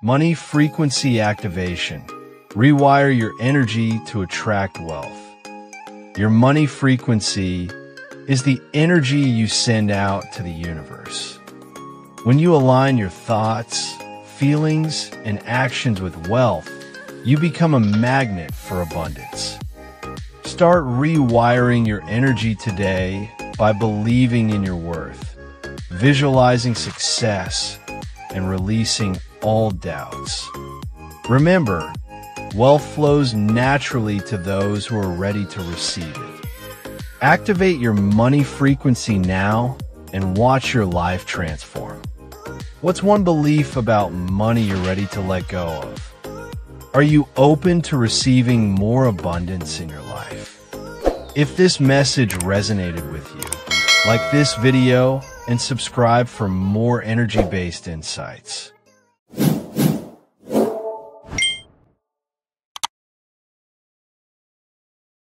Money frequency activation. Rewire your energy to attract wealth. Your money frequency is the energy you send out to the universe. When you align your thoughts, feelings, and actions with wealth, you become a magnet for abundance. Start rewiring your energy today by believing in your worth, visualizing success, and releasing all doubts. Remember, wealth flows naturally to those who are ready to receive it. Activate your money frequency now and watch your life transform. What's one belief about money you're ready to let go of? Are you open to receiving more abundance in your life? If this message resonated with you, like this video and subscribe for more energy-based insights.